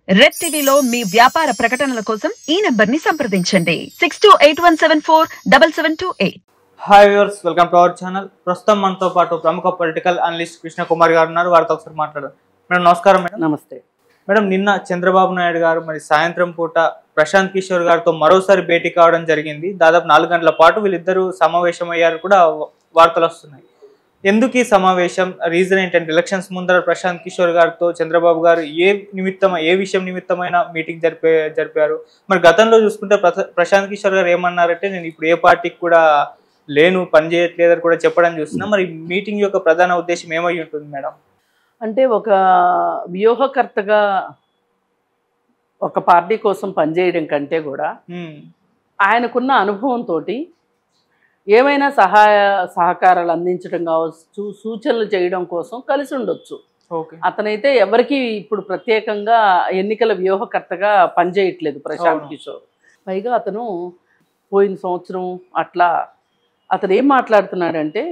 Red టీవీలో మీ వ్యాపార ప్రకటనల కోసం ఈ నంబర్ ని సంప్రదించండి 6281747728. Hi viewers, welcome to our channel. ప్రస్తుతం మనతో పాటు ప్రముఖ పొలిటికల్ అనలిస్ట్ కృష్ణ కుమార్ గారు ఉన్నారు. వారితో ఒకసారి మాట్లాడారు. మేడం నమస్కారం. మేడం నమస్తే. మేడం, నిన్న చంద్రబాబు నాయుడు గారు మరి సాయంత్రం పూట ప్రశాంత్ కిషోర్ గారితో మరోసారి భేటీ కావడం జరిగింది. దాదాపు 4 గంటల పాటు వీళ్ళిద్దరూ సమావేశమయ్యారు కూడా వార్తలు వస్తున్నాయి. ఎందుకు ఈ సమావేశం, రీజన్ ఏంటంటే ఎలక్షన్స్ ముందర ప్రశాంత్ కిషోర్ గారితో చంద్రబాబు గారు ఏ విషయం నిమిత్తమైన మీటింగ్ జరిపారు. మరి గతంలో చూసుకుంటే ప్రశాంత్ కిషోర్ గారు ఏమన్నారంటే, నేను ఇప్పుడు ఏ పార్టీకి కూడా లేను, పని చేయట్లేదని కూడా చెప్పడం చూస్తున్నా. మరి మీటింగ్ యొక్క ప్రధాన ఉద్దేశం ఏమై ఉంటుంది మేడం? అంటే ఒక వ్యూహకర్తగా ఒక పార్టీ కోసం పనిచేయడం కంటే కూడా ఆయనకున్న అనుభవంతో ఏమైనా సహకారాలు అందించడం కావచ్చు, సూచనలు చేయడం కోసం కలిసి ఉండొచ్చు. అతనైతే ఎవరికి ఇప్పుడు ప్రత్యేకంగా ఎన్నికల వ్యూహకర్తగా పనిచేయట్లేదు ప్రశాంత్ కిషోర్. పైగా అతను పోయిన సంవత్సరం అట్లా అతను ఏం మాట్లాడుతున్నాడంటే,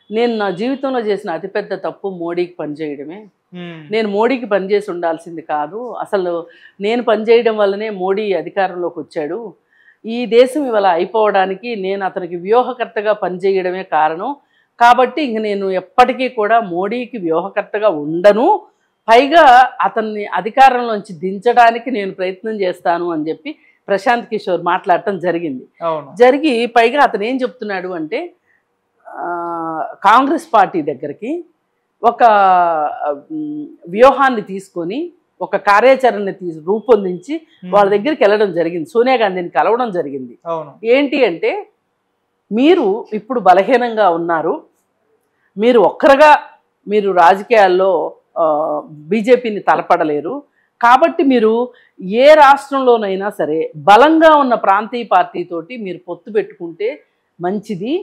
నేను నా జీవితంలో చేసిన అతిపెద్ద తప్పు మోడీకి పనిచేయడమే. నేను మోడీకి పనిచేసి ఉండాల్సింది కాదు, అసలు నేను పనిచేయడం వల్లనే మోడీ అధికారంలోకి వచ్చాడు. ఈ దేశం ఇవాళ అయిపోవడానికి నేను అతనికి వ్యూహకర్తగా పనిచేయడమే కారణం. కాబట్టి ఇంక నేను ఎప్పటికీ కూడా మోడీకి వ్యూహకర్తగా ఉండను, పైగా అతన్ని అధికారంలోంచి దించడానికి నేను ప్రయత్నం చేస్తాను అని చెప్పి ప్రశాంత్ కిషోర్ మాట్లాడటం జరిగి పైగా అతను ఏం చెప్తున్నాడు అంటే, కాంగ్రెస్ పార్టీ దగ్గరికి ఒక వ్యూహాన్ని తీసుకొని ఒక కార్యాచరణని రూపొందించి వాళ్ళ దగ్గరికి వెళ్ళడం జరిగింది. సోనియా గాంధీని కలవడం జరిగింది. ఏంటి అంటే, మీరు ఇప్పుడు బలహీనంగా ఉన్నారు, మీరు ఒక్కరుగా మీరు రాజకీయాల్లో బీజేపీని తలపడలేరు, కాబట్టి మీరు ఏ రాష్ట్రంలోనైనా సరే బలంగా ఉన్న ప్రాంతీయ పార్టీతోటి మీరు పొత్తు పెట్టుకుంటే మంచిది.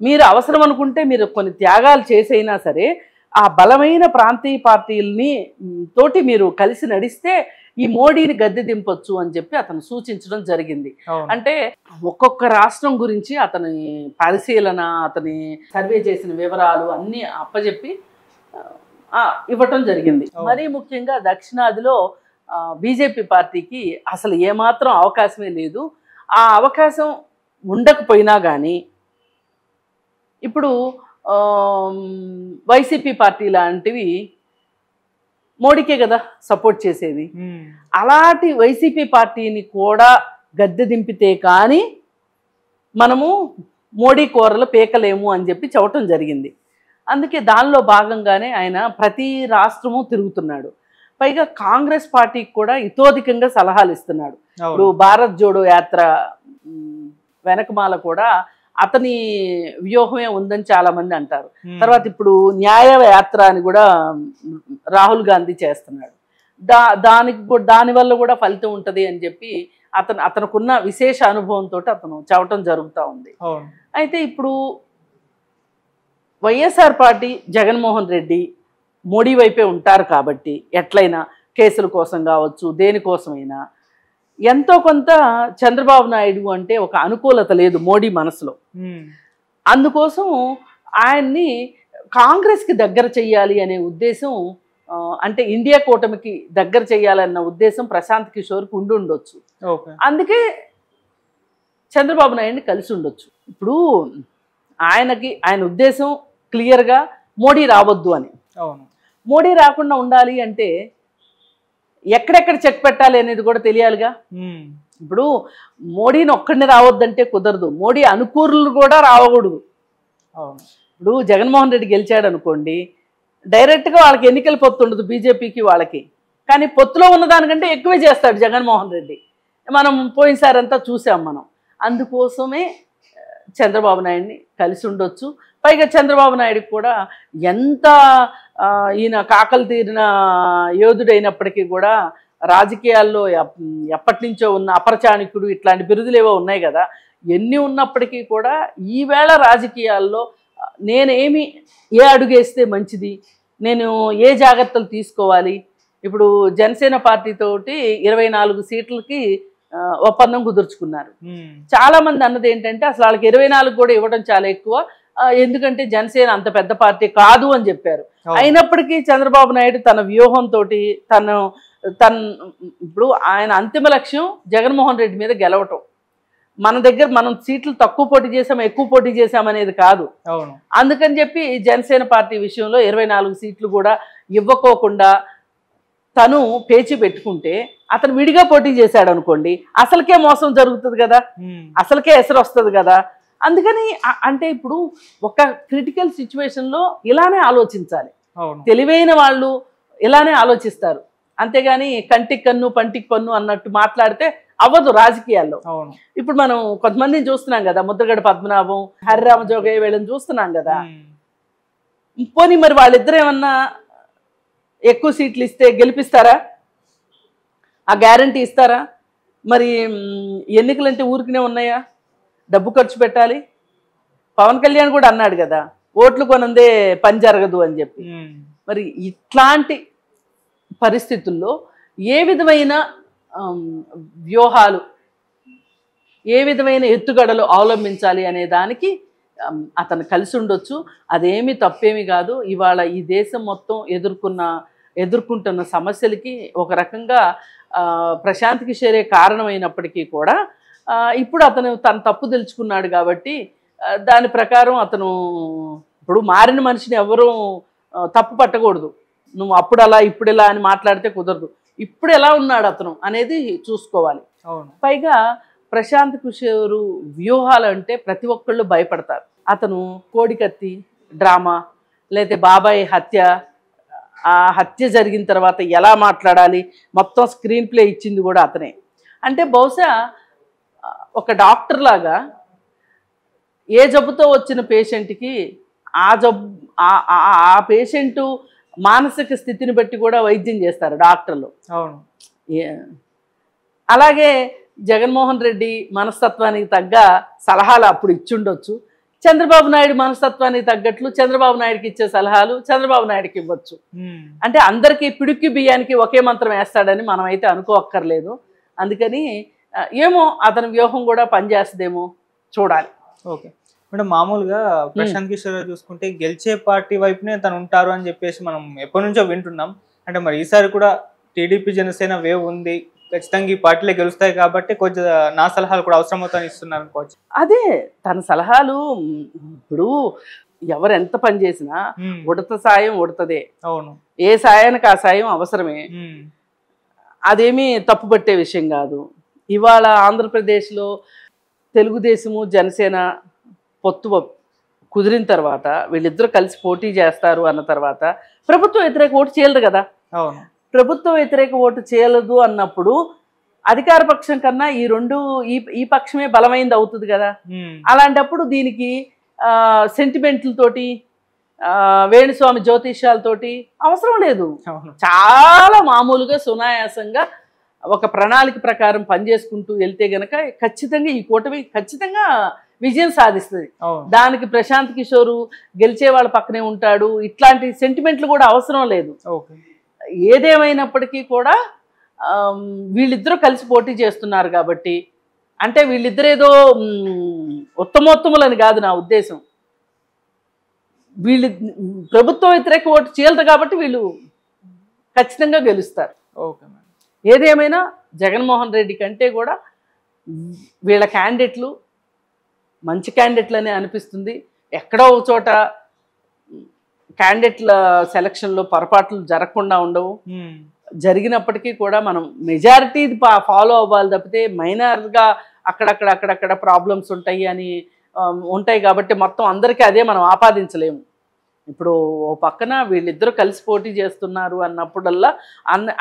మీరు అవసరం అనుకుంటే మీరు కొన్ని త్యాగాలు చేసైనా సరే ఆ బలమైన ప్రాంతీయ పార్టీలని తోటి మీరు కలిసి నడిస్తే ఈ మోడీని గద్దె దింపొచ్చు అని చెప్పి అతను సూచించడం జరిగింది. అంటే ఒక్కొక్క రాష్ట్రం గురించి అతని పరిశీలన, అతని సర్వే చేసిన వివరాలు అన్నీ అప్పచెప్పి ఇవ్వటం జరిగింది. మరీ ముఖ్యంగా దక్షిణాదిలో బీజేపీ పార్టీకి అసలు ఏమాత్రం అవకాశమే లేదు. ఆ అవకాశం ఉండకపోయినా కానీ ఇప్పుడు వైసీపీ పార్టీ లాంటివి మోడీకే కదా సపోర్ట్ చేసేది. అలాంటి వైసీపీ పార్టీని కూడా గద్దె దింపితే కానీ మనము మోడీ కూరలు పీకలేము అని చెప్పి చెప్పటం జరిగింది. అందుకే దానిలో భాగంగానే ఆయన ప్రతి రాష్ట్రము తిరుగుతున్నాడు. పైగా కాంగ్రెస్ పార్టీకి కూడా ఇతోధికంగా సలహాలు ఇస్తున్నాడు. ఇప్పుడు భారత్ జోడో యాత్ర వెనకమాల కూడా అతని వ్యూహమే ఉందని చాలా మంది అంటారు. తర్వాత ఇప్పుడు న్యాయ యాత్ర అని కూడా రాహుల్ గాంధీ చేస్తున్నాడు. దానివల్ల కూడా ఫలితం ఉంటుంది అని చెప్పి అతనుకున్న విశేష అనుభవంతో అతను చెప్పటం జరుగుతూ ఉంది. అయితే ఇప్పుడు వైఎస్ఆర్ పార్టీ జగన్మోహన్ రెడ్డి మోడీ వైపే ఉంటారు కాబట్టి ఎట్లయినా కేసుల కోసం కావచ్చు, దేనికోసమైనా ఎంతో కొంత చంద్రబాబు నాయుడు అంటే ఒక అనుకూలత లేదు మోడీ మనసులో. అందుకోసం ఆయన్ని కాంగ్రెస్కి దగ్గర చెయ్యాలి అనే ఉద్దేశం, అంటే ఇండియా కూటమికి దగ్గర చెయ్యాలన్న ఉద్దేశం ప్రశాంత్ కిషోర్కి ఉండొచ్చు. అందుకే చంద్రబాబు నాయుడిని కలిసి ఉండొచ్చు. ఇప్పుడు ఆయన ఉద్దేశం క్లియర్గా మోడీ రావద్దు అని. మోడీ రాకుండా ఉండాలి అంటే ఎక్కడెక్కడ చెక్ పెట్టాలి అనేది కూడా తెలియాలిగా. ఇప్పుడు మోడీని ఒక్కడిని రావద్దంటే కుదరదు, మోడీ అనుకూరులు కూడా రావకూడదు. ఇప్పుడు జగన్మోహన్ రెడ్డి గెలిచాడు అనుకోండి, డైరెక్ట్గా వాళ్ళకి ఎన్నికల పొత్తు ఉండదు బీజేపీకి వాళ్ళకి, కానీ పొత్తులో ఉన్నదానికంటే ఎక్కువే చేస్తాడు జగన్మోహన్ రెడ్డి. మనం పోయినసారంతా చూసాం మనం. అందుకోసమే చంద్రబాబు నాయుడిని కలిసి ఉండొచ్చు. పైగా చంద్రబాబు నాయుడికి కూడా ఎంత ఈయన కాకలు తీరిన యోధుడైనప్పటికీ కూడా రాజకీయాల్లో ఎప్పటి నుంచో ఉన్న అపరచాణికుడు ఇట్లాంటి బిరుదులు ఏవో ఉన్నాయి కదా, ఎన్ని ఉన్నప్పటికీ కూడా ఈవేళ రాజకీయాల్లో నేనేమి ఏ అడుగేస్తే మంచిది, నేను ఏ జాగ్రత్తలు తీసుకోవాలి. ఇప్పుడు జనసేన పార్టీతోటి 24 సీట్లకి ఒప్పందం కుదుర్చుకున్నారు. చాలా మంది అన్నది ఏంటంటే అసలు వాళ్ళకి 24 కూడా ఇవ్వడం చాలా ఎక్కువ, ఎందుకంటే జనసేన అంత పెద్ద పార్టీ కాదు అని చెప్పారు. అయినప్పటికీ చంద్రబాబు నాయుడు తన వ్యూహంతో తను ఇప్పుడు ఆయన అంతిమ లక్ష్యం జగన్మోహన్ రెడ్డి మీద గెలవటం. మన దగ్గర మనం సీట్లు తక్కువ పోటీ చేసాం, ఎక్కువ పోటీ చేసామనేది కాదు. అందుకని చెప్పి జనసేన పార్టీ విషయంలో 24 సీట్లు కూడా ఇవ్వకోకుండా తను పేచి పెట్టుకుంటే అతను విడిగా పోటీ చేశాడు అనుకోండి, అసలుకే మోసం జరుగుతుంది కదా, అసలుకే ఎసరు వస్తుంది కదా. అందుకని అంటే ఇప్పుడు ఒక క్రిటికల్ సిచ్యువేషన్లో ఇలానే ఆలోచించాలి. తెలివైన వాళ్ళు ఇలానే ఆలోచిస్తారు, అంతేగాని కంటికి కన్ను పంటికి పన్ను అన్నట్టు మాట్లాడితే అవ్వదు రాజకీయాల్లో. ఇప్పుడు మనం కొంతమందిని చూస్తున్నాం కదా, ముద్రగడ పద్మనాభం, హరిరామ జోగయ్య వీళ్ళని చూస్తున్నాం కదా. పోనీ మరి వాళ్ళిద్దరు ఏమన్నా ఎక్కువ సీట్లు ఇస్తే గెలిపిస్తారా? ఆ గ్యారంటీ ఇస్తారా? మరి ఎన్నికలంటే ఊరికినే ఉన్నాయా? డబ్బు ఖర్చు పెట్టాలి. పవన్ కళ్యాణ్ కూడా అన్నాడు కదా, ఓట్లు కొనందే పని జరగదు అని చెప్పి. మరి ఇట్లాంటి పరిస్థితుల్లో ఏ విధమైన వ్యూహాలు, ఏ విధమైన ఎత్తుగడలు అవలంబించాలి అనే దానికి అతను కలిసి ఉండొచ్చు. అదేమీ తప్పేమీ కాదు. ఇవాళ ఈ దేశం మొత్తం ఎదుర్కొంటున్న సమస్యలకి ఒక రకంగా ప్రశాంత్ కిషోరే కారణమైనప్పటికీ కూడా ఇప్పుడు అతను తన తప్పు తెలుసుకున్నాడు కాబట్టి దాని ప్రకారం అతను ఇప్పుడు మారిన మనిషిని ఎవరూ తప్పు పట్టకూడదు. నువ్వు అప్పుడు అలా ఇప్పుడు ఇలా అని మాట్లాడితే కుదరదు. ఇప్పుడు ఎలా ఉన్నాడు అతను అనేది చూసుకోవాలి. పైగా ప్రశాంత్ కిషోర్ వ్యూహాలు అంటే ప్రతి ఒక్కళ్ళు భయపడతారు. అతను కోడికత్తి డ్రామా, లేకపోతే బాబాయ్ హత్య, ఆ హత్య జరిగిన తర్వాత ఎలా మాట్లాడాలి మొత్తం స్క్రీన్ ప్లే ఇచ్చింది కూడా అతనే. అంటే బహుశా ఒక డాక్టర్ లాగా ఏ జబ్బుతో వచ్చిన పేషెంట్కి ఆ పేషెంటు మానసిక స్థితిని బట్టి కూడా వైద్యం చేస్తారు డాక్టర్లు. అలాగే జగన్మోహన్ రెడ్డి మనస్తత్వానికి తగ్గ సలహాలు అప్పుడు ఇచ్చుండొచ్చు. చంద్రబాబు నాయుడు మనస్తత్వానికి తగ్గట్లు చంద్రబాబు నాయుడుకి ఇచ్చే సలహాలు చంద్రబాబు నాయుడుకి ఇవ్వచ్చు. అంటే అందరికీ పిడుక్కి బియ్యానికి ఒకే మంత్రం వేస్తాడని మనం అయితే అనుకోక్కర్లేదు. అందుకని ఏమో అతని వ్యూహం కూడా పనిచేస్తుందేమో చూడాలి. ఓకే మేడం, మామూలుగా ప్రశాంత్ కిషోర్ చూసుకుంటే గెలిచే పార్టీ వైపునే తను ఉంటారు అని చెప్పేసి మనం ఎప్పటి నుంచో వింటున్నాం. అంటే మరి ఈసారి కూడా టీడీపీ జనసేన వేవ్ ఉంది, ఖచ్చితంగా ఈ పార్టీలో గెలుస్తాయి కాబట్టి కొంచెం నా సలహాలు కూడా అవసరమవుతాయని ఇస్తున్నారు అనుకోవచ్చు. అదే తన సలహాలు. ఇప్పుడు ఎవరు ఎంత పని చేసినా ఉడత సాయం ఉడతదే. అవును, ఏ సాయానికి ఆ సాయం అవసరమే, అదేమీ తప్పుపట్టే విషయం కాదు. ఇవాళ ఆంధ్రప్రదేశ్లో తెలుగుదేశము జనసేన పొత్తు కుదిరిన తర్వాత వీళ్ళిద్దరూ కలిసి పోటీ చేస్తారు అన్న తర్వాత ప్రభుత్వ వ్యతిరేక ఓటు చేయలేదు కదా. ప్రభుత్వ వ్యతిరేక ఓటు చేయలేదు అన్నప్పుడు అధికార పక్షం కన్నా ఈ పక్షమే బలమైంది అవుతుంది కదా. అలాంటప్పుడు దీనికి సెంటిమెంట్లతోటి వేణుస్వామి జ్యోతిష్యాలతోటి అవసరం లేదు. చాలా మామూలుగా సునాయాసంగా ఒక ప్రణాళిక ప్రకారం పనిచేసుకుంటూ వెళ్తే గనక ఖచ్చితంగా ఈ కూటమి ఖచ్చితంగా విజయం సాధిస్తుంది. దానికి ప్రశాంత్ కిషోర్ గెలిచే వాళ్ళ పక్కనే ఉంటాడు, ఇట్లాంటి సెంటిమెంట్లు కూడా అవసరం లేదు. ఏదేమైనప్పటికీ కూడా వీళ్ళిద్దరూ కలిసి పోటీ చేస్తున్నారు కాబట్టి, అంటే వీళ్ళిద్దరేదో ఉత్తమోత్తములని కాదు నా ఉద్దేశం. వీళ్ళు ప్రభుత్వ వ్యతిరేక ఓటు చేయలేదు కాబట్టి వీళ్ళు ఖచ్చితంగా గెలుస్తారు. ఏదేమైనా జగన్మోహన్ రెడ్డి కంటే కూడా వీళ్ళ క్యాండిడేట్లు మంచి క్యాండిడేట్లనే అనిపిస్తుంది. ఎక్కడో ఒక చోట క్యాండిడేట్ల సెలక్షన్లో పొరపాట్లు జరగకుండా ఉండవు. జరిగినప్పటికీ కూడా మనం మెజారిటీ ఫాలో అవ్వాలి తప్పితే మైనర్గా అక్కడక్కడ ప్రాబ్లమ్స్ ఉంటాయి కాబట్టి మొత్తం అందరికీ అదే మనం ఆపాదించలేము. ఇప్పుడు ఓ పక్కన వీళ్ళిద్దరూ కలిసి పోటీ చేస్తున్నారు అన్నప్పుడల్లా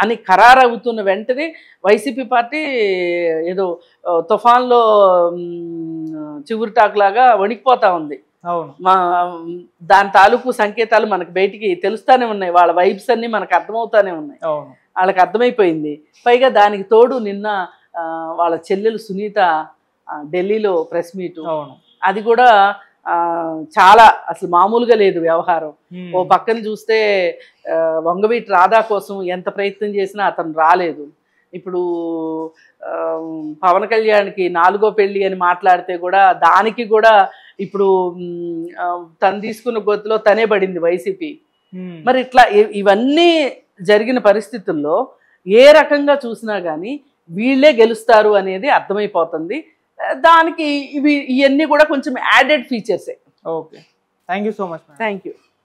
అని ఖరారవుతున్న వెంటనే వైసీపీ పార్టీ ఏదో తుఫాన్లో చిగురుటాకులాగా వణికిపోతా ఉంది. దాని తాలూకు సంకేతాలు మనకు బయటికి తెలుస్తూనే ఉన్నాయి. వాళ్ళ వైబ్స్ అన్ని మనకు అర్థమవుతానే ఉన్నాయి. వాళ్ళకి అర్థమైపోయింది. పైగా దానికి తోడు నిన్న వాళ్ళ చెల్లెలు సునీత ఢిల్లీలో ప్రెస్ మీటు, అది కూడా చాలా అసలు మామూలుగా లేదు వ్యవహారం. ఓ పక్కన చూస్తే వంగవీటి రాధా కోసం ఎంత ప్రయత్నం చేసినా అతను రాలేదు. ఇప్పుడు పవన్ కళ్యాణ్కి 4వ పెళ్లి అని మాట్లాడితే కూడా దానికి కూడా ఇప్పుడు తను తీసుకున్న గొత్తులో తనే పడింది వైసీపీ. మరి ఇట్లా ఇవన్నీ జరిగిన పరిస్థితుల్లో ఏ రకంగా చూసినా కానీ వీళ్ళే గెలుస్తారు అనేది అర్థమైపోతుంది. దానికి ఇవన్నీ కూడా కొంచెం యాడెడ్ ఫీచర్సే. Okay, thank you so much. Thank you.